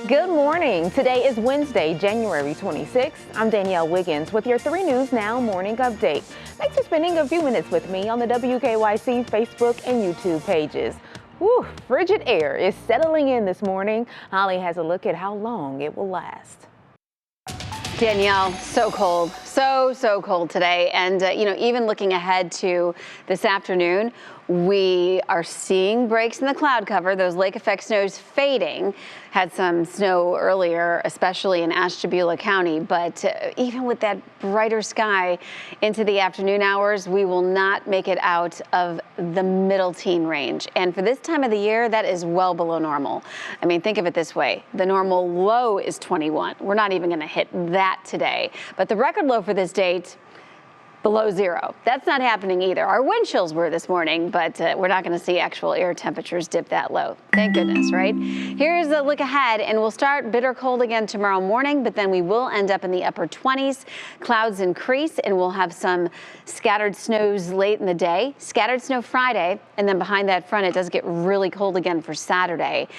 Good morning. Today is Wednesday, January 26th. I'm Danielle Wiggins with your 3 News Now morning update. Thanks for spending a few minutes with me on the WKYC Facebook and YouTube pages. Whew, frigid air is settling in this morning. Holly has a look at how long it will last. Danielle, so cold, so cold today. And, even looking ahead to this afternoon, we are seeing breaks in the cloud cover. Those lake effect snows fading. Had some snow earlier, especially in Ashtabula County. But even with that brighter sky into the afternoon hours, we will not make it out of the middle teen range. And for this time of the year, that is well below normal. I mean, think of it this way. The normal low is 21. We're not even going to hit that today. But the record low for this date, below 0. That's not happening either. Our wind chills were this morning, but we're not going to see actual air temperatures dip that low. Thank goodness, right? Here's a look ahead, and we'll start bitter cold again tomorrow morning, but then we will end up in the upper 20s. Clouds increase, and we'll have some scattered snows late in the day. Scattered snow Friday, and then behind that front, it does get really cold again for Saturday.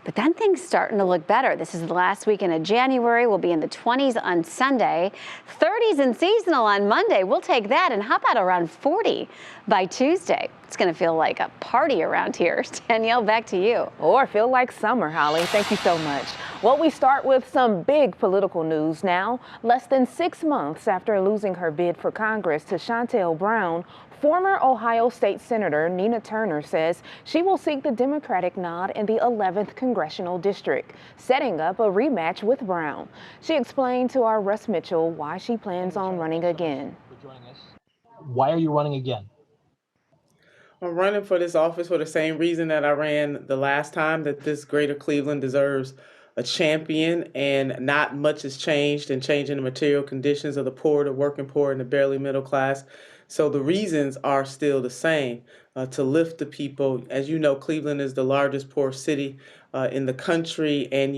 But then things starting to look better. This is the last weekend of January. We'll be in the 20s on Sunday, 30s and seasonal on Monday. We'll take that. And how about around 40 by Tuesday? It's going to feel like a party around here. Danielle, back to you. Or feel like summer, Holly. Thank you so much. Well, we start with some big political news now. Less than 6 months after losing her bid for Congress to Shontel Brown, former Ohio State Senator Nina Turner says she will seek the Democratic nod in the 11th Congressional District, setting up a rematch with Brown. She explained to our Russ Mitchell why she plans on running again. Why are you running again? I'm running for this office for the same reason that I ran the last time, that this greater Cleveland deserves a champion, and not much has changed in changing the material conditions of the poor, the working poor, and the barely middle class. So the reasons are still the same, to lift the people. As you know, Cleveland is the largest poor city in the country, and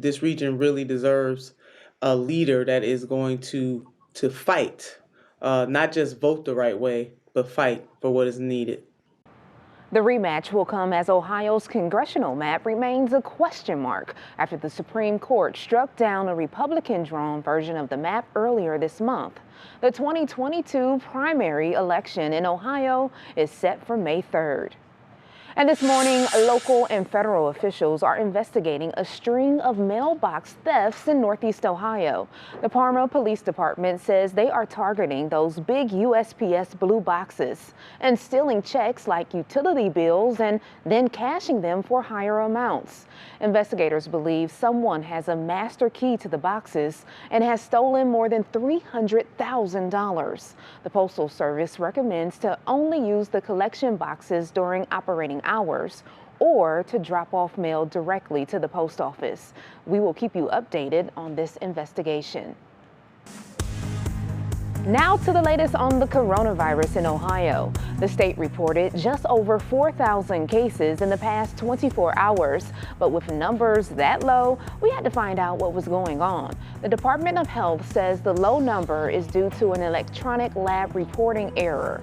this region really deserves a leader that is going to fight, not just vote the right way, but fight for what is needed. The rematch will come as Ohio's congressional map remains a question mark after the Supreme Court struck down a Republican-drawn version of the map earlier this month. The 2022 primary election in Ohio is set for May 3rd. And this morning, local and federal officials are investigating a string of mailbox thefts in Northeast Ohio. The Parma Police Department says they are targeting those big USPS blue boxes and stealing checks like utility bills and then cashing them for higher amounts. Investigators believe someone has a master key to the boxes and has stolen more than $300,000. The Postal Service recommends to only use the collection boxes during operating hours or to drop off mail directly to the post office. We will keep you updated on this investigation. Now to the latest on the coronavirus in Ohio. The state reported just over 4,000 cases in the past 24 hours. But with numbers that low, we had to find out what was going on. The Department of Health says the low number is due to an electronic lab reporting error.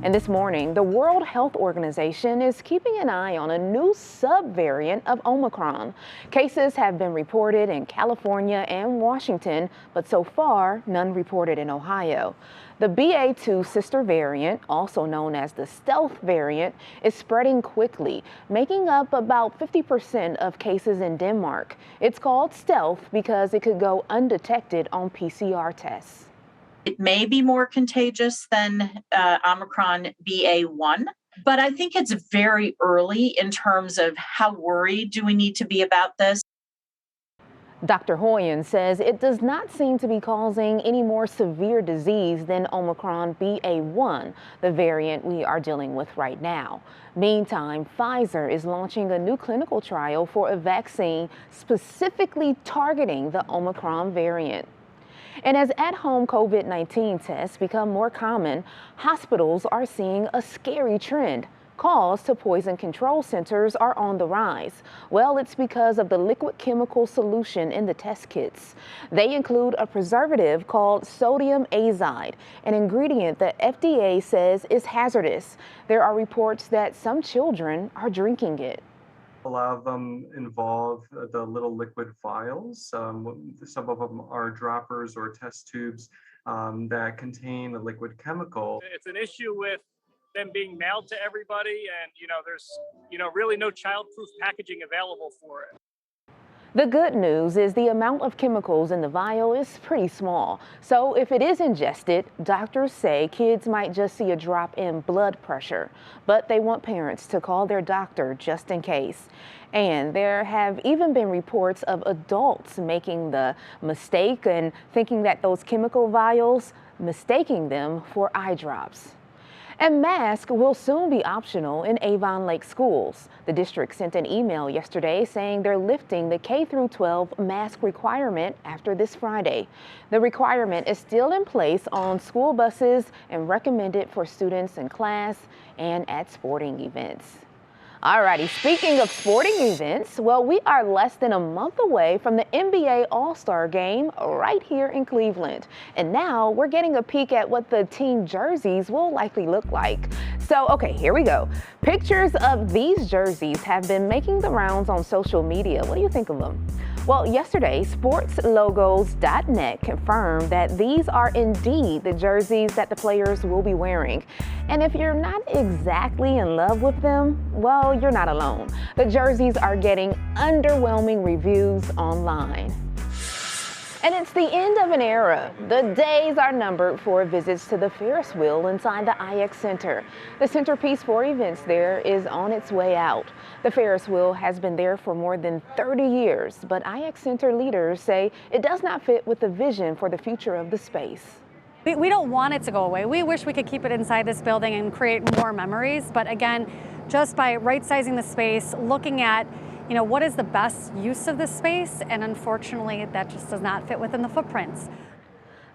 And this morning, the World Health Organization is keeping an eye on a new subvariant of Omicron. Cases have been reported in California and Washington, but so far, none reported in Ohio. The BA2 sister variant, also known as the stealth variant, is spreading quickly, making up about 50% of cases in Denmark. It's called stealth because it could go undetected on PCR tests. It may be more contagious than Omicron BA1, but I think it's very early in terms of how worried do we need to be about this. Dr. Hoyen says it does not seem to be causing any more severe disease than Omicron BA1, the variant we are dealing with right now. Meantime, Pfizer is launching a new clinical trial for a vaccine specifically targeting the Omicron variant. And as at-home COVID-19 tests become more common, hospitals are seeing a scary trend. Calls to poison control centers are on the rise. Well, it's because of the liquid chemical solution in the test kits. They include a preservative called sodium azide, an ingredient that FDA says is hazardous. There are reports that some children are drinking it. A lot of them involve the little liquid vials. Some of them are droppers or test tubes that contain a liquid chemical. It's an issue with them being mailed to everybody, and there's really no child-proof packaging available for it. The good news is the amount of chemicals in the vial is pretty small. So if it is ingested, doctors say kids might just see a drop in blood pressure, but they want parents to call their doctor just in case. And there have even been reports of adults making the mistake and thinking that those chemical vials, mistaking them for eye drops. And masks will soon be optional in Avon Lake schools. The district sent an email yesterday saying they're lifting the K-12 mask requirement after this Friday. The requirement is still in place on school buses and recommended for students in class and at sporting events. Alrighty, speaking of sporting events, well, we are less than a month away from the NBA All-Star Game right here in Cleveland. And now we're getting a peek at what the team jerseys will likely look like. So, okay, here we go. Pictures of these jerseys have been making the rounds on social media. What do you think of them? Well, yesterday, sportslogos.net confirmed that these are indeed the jerseys that the players will be wearing. And if you're not exactly in love with them, well, you're not alone. The jerseys are getting underwhelming reviews online. And it's the end of an era. The days are numbered for visits to the Ferris wheel inside the IX Center. The centerpiece for events there is on its way out. The Ferris wheel has been there for more than 30 years, but IX Center leaders say it does not fit with the vision for the future of the space. We don't want it to go away. We wish we could keep it inside this building and create more memories. But again, just by right-sizing the space, looking at what is the best use of this space? And unfortunately, that just does not fit within the footprints.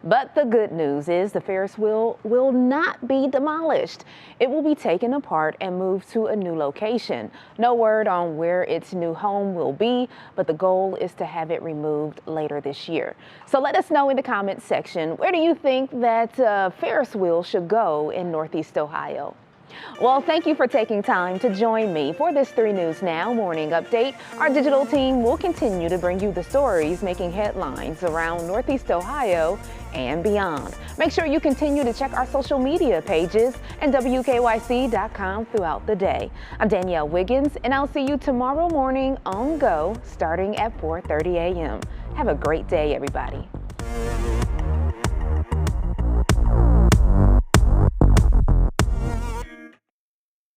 But the good news is the Ferris wheel will not be demolished. It will be taken apart and moved to a new location. No word on where its new home will be, but the goal is to have it removed later this year. So let us know in the comments section, where do you think that Ferris wheel should go in Northeast Ohio? Well, thank you for taking time to join me for this 3 News Now morning update. Our digital team will continue to bring you the stories making headlines around Northeast Ohio and beyond. Make sure you continue to check our social media pages and WKYC.com throughout the day. I'm Danielle Wiggins, and I'll see you tomorrow morning on Go starting at 4:30 a.m. Have a great day, everybody.